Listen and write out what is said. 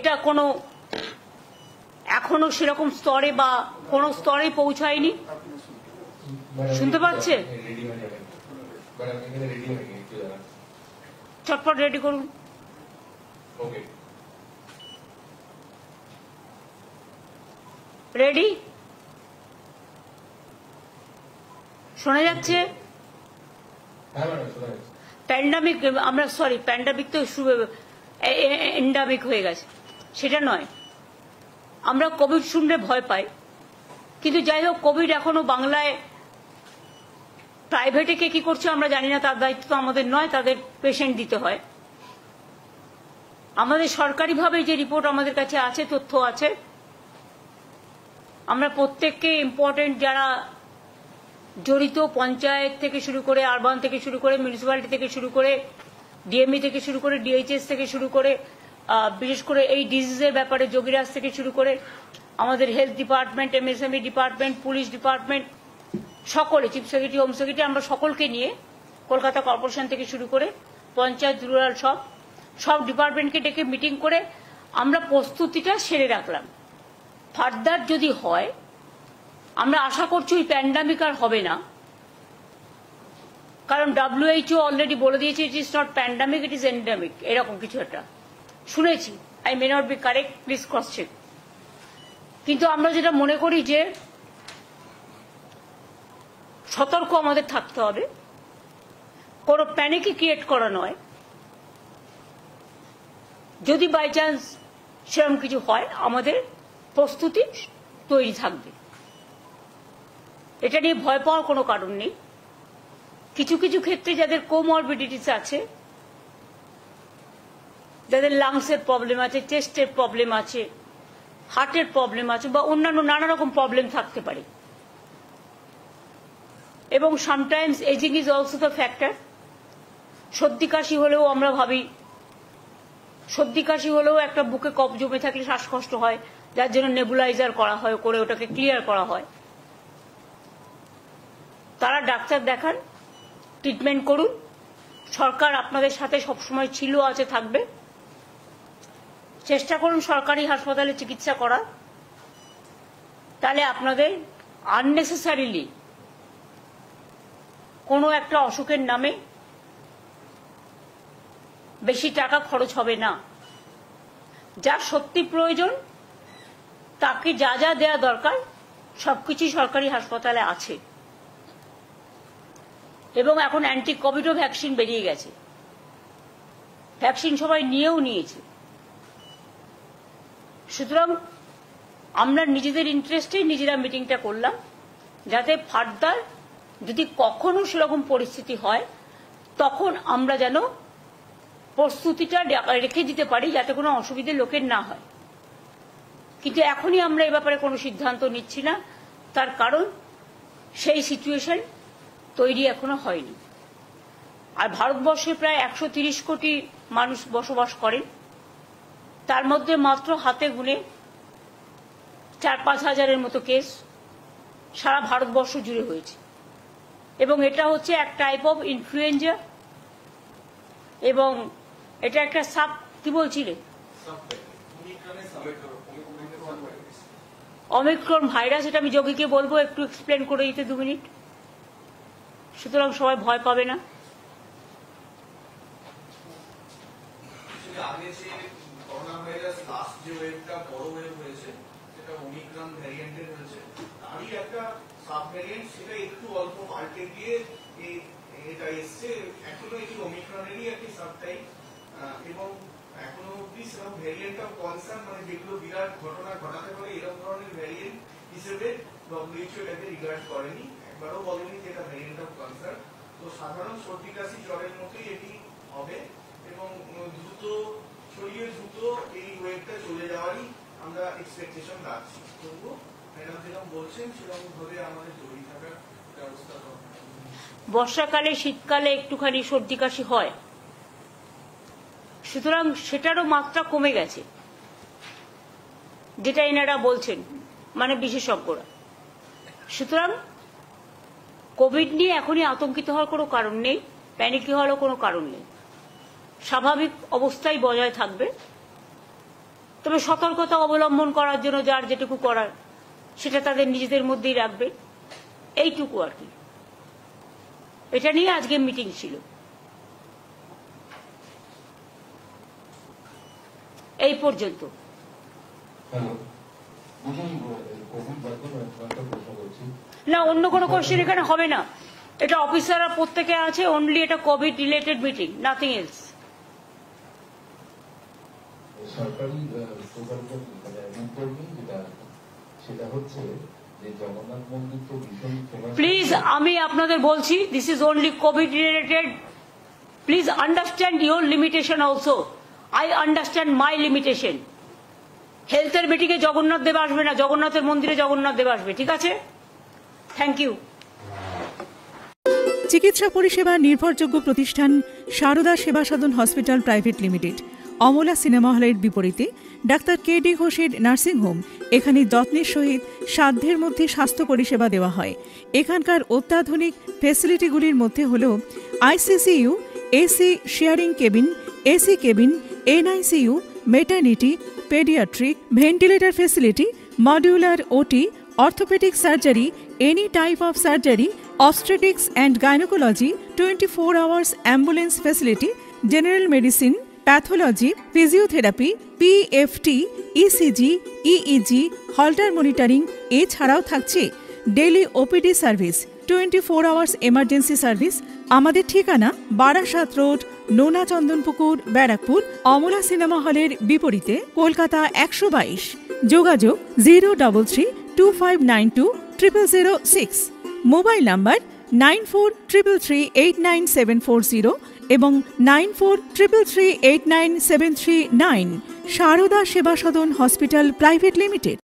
এটা কোনো এখনো সেরকম স্তরে বা কোনো স্তরে পৌঁছায়নি। শুনতে পাচ্ছে? চটপট রেডি করুন। রেডি? শোনা যাচ্ছে? প্যান্ডামিক, আমরা সরি প্যান্ডামিক তো এন্ডামিক হয়ে গেছে, সেটা নয়। আমরা কোভিড শুনলে ভয় পাই, কিন্তু যাই হোক, কোভিড এখনো বাংলায় প্রাইভেটে কে কি করছে আমরা জানি না, তার দায়িত্ব তো আমাদের নয়, তাদের পেশেন্ট দিতে হয়। আমাদের সরকারিভাবে যে রিপোর্ট আমাদের কাছে আছে, তথ্য আছে, আমরা প্রত্যেককে ইম্পর্টেন্ট যারা জড়িত, পঞ্চায়েত থেকে শুরু করে, আরবান থেকে শুরু করে, মিউনিসিপ্যালিটি থেকে শুরু করে, ডিএমই থেকে শুরু করে, ডিএইচএস থেকে শুরু করে, বিশেষ করে এই ডিজিজের ব্যাপারে যোগীরাজ থেকে শুরু করে, আমাদের health department, MSME department, police department, সকলে, চিফ সেক্রেটারি, হোম সেক্রেটারি, আমরা সকলকে নিয়ে কলকাতা কর্পোরেশন থেকে শুরু করে পঞ্চায়েত, রুরাল, সব ডিপার্টমেন্টকে ডেকে মিটিং করে আমরা প্রস্তুতিটা সেরে রাখলাম। ফার্দার যদি হয়, আমরা আশা করছি ওই প্যান্ডামিক আর হবে না, কারণ WHO অলরেডি বলে দিয়েছে it is not pandemic, it is endemic, এরকম কিছু একটা শুনেছি। I may not be correct, please cross check. কিন্তু আমরা যেটা মনে করি যে সতর্ক আমাদের থাকতে হবে, কোনো প্যানিকই ক্রিয়েট করা নয়। যদি বাই চান্স সেরকম কিছু হয়, আমাদের প্রস্তুতি তৈরি থাকবে, এটা নিয়ে ভয় পাওয়ার কোনো কারণ নেই। কিছু কিছু ক্ষেত্রে যাদের কোমরবিডিটিস আছে, যাদের লাংসের প্রবলেম আছে, চেস্টের প্রবলেম আছে, হার্টের প্রবলেম আছে, বা অন্যান্য নানা রকম প্রবলেম থাকতে পারে, এবং sometimes ageing is also the factor. সর্দি কাশি হলেও আমরা ভাবি, সর্দি কাশি হলেও একটা বুকে কফ জমে থাকলে শ্বাসকষ্ট হয়, যার জন্য নেবুলাইজার করা হয়, করে ওটাকে ক্লিয়ার করা হয়। তারা ডাক্তার দেখান, ট্রিটমেন্ট করুন। সরকার আপনাদের সাথে সবসময় ছিল, আছে, থাকবে। চেষ্টা করুন সরকারি হাসপাতালে চিকিৎসা করার, তাহলে আপনাদের আননেসেসারিলি কোনো একটা অসুখের নামে বেশি টাকা খরচ হবে না। যার সত্যি প্রয়োজন তাকে যা যা দেয়া দরকার সবকিছুই সরকারি হাসপাতালে আছে, এবং এখন অ্যান্টি কোভিডও ভ্যাকসিন বেরিয়ে গেছে, ভ্যাকসিন সবাই নিয়েছে। সুতরাং আমরা নিজেদের ইন্টারেস্টে নিজেরা মিটিংটা করলাম, যাতে ফার্দার যদি কখনো সেরকম পরিস্থিতি হয়, তখন আমরা যেন প্রস্তুতিটা রেখে দিতে পারি, যাতে কোনো অসুবিধে লোকের না হয়। কিন্তু এখনই আমরা এ ব্যাপারে কোনো সিদ্ধান্ত নিচ্ছি না, তার কারণ সেই সিচুয়েশন তৈরি এখনো হয়নি। আর ভারতবর্ষে প্রায় 130 কোটি মানুষ বসবাস করেন, তার মধ্যে মাত্র হাতে গুনে 4-5 হাজারের মতো কেস সারা ভারতবর্ষ জুড়ে হয়েছে, এবং এটা হচ্ছে এক টাইপ অফ ইনফ্লুয়েঞ্জা, এবং এটা একটা কি বলছিলে, অমিক্রন ভাইরাস। এটা আমি যোগীকে বলবো একটু এক্সপ্লেন করে দিতে 2 মিনিট, সুতরাং সবাই ভয় পাবে না। আগে যে করোনা ভাইরাস লাস্ট যে ওয়েভটা বড় ওয়েভ হয়েছে, সেটা ওমিক্রন ভ্যারিয়েন্টের হয়েছে, তারই একটা সাব ভ্যারিয়েন্ট, সেটা একটু অল্প পাল্টে গিয়ে এটা এসছে। এখনো এই ওমিক্রনেরই একটি সাবটাইপ, এবং এখনো অব্দি সেরকম ভ্যারিয়েন্ট অফ কনসার্ন, মানে যেগুলো বিরাট ঘটনা ঘটাতে পারে এরকম ধরনের ভ্যারিয়েন্ট হিসেবে WHO এটাকে রিগার্ড করেনি, একবারও বলেনি যে এটা ভ্যারিয়েন্ট অফ কনসার্ন। তো সাধারণ সর্দি কাশি জ্বরের মতোই এটি হবে, এবং দ্রুত ছড়িয়ে দ্রুত এই ওয়েভটা চলে যাওয়ারই আমরা এক্সপেকটেশন রাখছি। তবুও ম্যাডাম যেরকম বলছেন সেরকম ভাবে আমাদের জড়িয়ে থাকার ব্যবস্থা করতে হবে। বর্ষাকালে, শীতকালে একটুখানি সর্দি কাশি হয়, সুতরাং সেটারও মাত্রা কমে গেছে, যেটা এনারা বলছেন, মানে বিশেষজ্ঞরা। সুতরাং কোভিড নিয়ে এখনই আতঙ্কিত হওয়ার কোনো কারণ নেই, প্যানিক হওয়ারও কোনো কারণ নেই। স্বাভাবিক অবস্থায় বজায় থাকবে, তবে সতর্কতা অবলম্বন করার জন্য যার যেটুকু করার সেটা তাদের নিজেদের মধ্যেই রাখবে, এইটুকু আর কি। এটা নিয়ে আজকে মিটিং ছিল। এই পর্যন্ত। না, অন্য কোনো কোশ্চেন এখানে হবে না। এটা অফিসাররা প্রত্যেকে আছে, অনলি এটা Covid related meeting, nothing else. সরকারি সেটা হচ্ছে যে জগন্নাথ মন্দির তো ভীষণ প্লিজ আমি আপনাদের বলছি, this is only Covid related. Please understand your limitation also. I understand my limitation. হেলথের মিটিংয়ে জগন্নাথ দেব আসবে না, জগন্নাথের মন্দিরে জগন্নাথ দেব আসবে, ঠিক আছে? Thank you. চিকিৎসা পরিষেবা নির্ভরযোগ্য প্রতিষ্ঠান Sarada Seva Sadan hospital private limited, Amala cinema হলের বিপরীতে ডাক্তার কে.ডি. ঘোষের নার্সিংহোম। এখানে যত্নের সহিত সাধ্যের মধ্যে স্বাস্থ্য পরিষেবা দেওয়া হয়। এখানকার অত্যাধুনিক ফেসিলিটিগুলির মধ্যে হল ICCU, AC sharing cabin, AC cabin, NICU, maternity, paediatric, ventilator facility, modular OT, orthopedic surgery, any type of surgery, obstetrics and gynecology, 24 hours ambulance facility, general medicine, pathology, physiotherapy, PFT, ECG, EEG, Holter monitoring, এছাড়াও থাকছে daily OPD service, 24 hours emergency service. আমাদের ঠিকানা Barasat road, নোনা Chandanpukur, Barrackpore, Amala cinema হলের বিপরীতে, কলকাতা 122। যোগাযোগ 03325920006। Mobile number 9433389740 এবং 9433389739। Sarada Seva Sadan hospital private limited.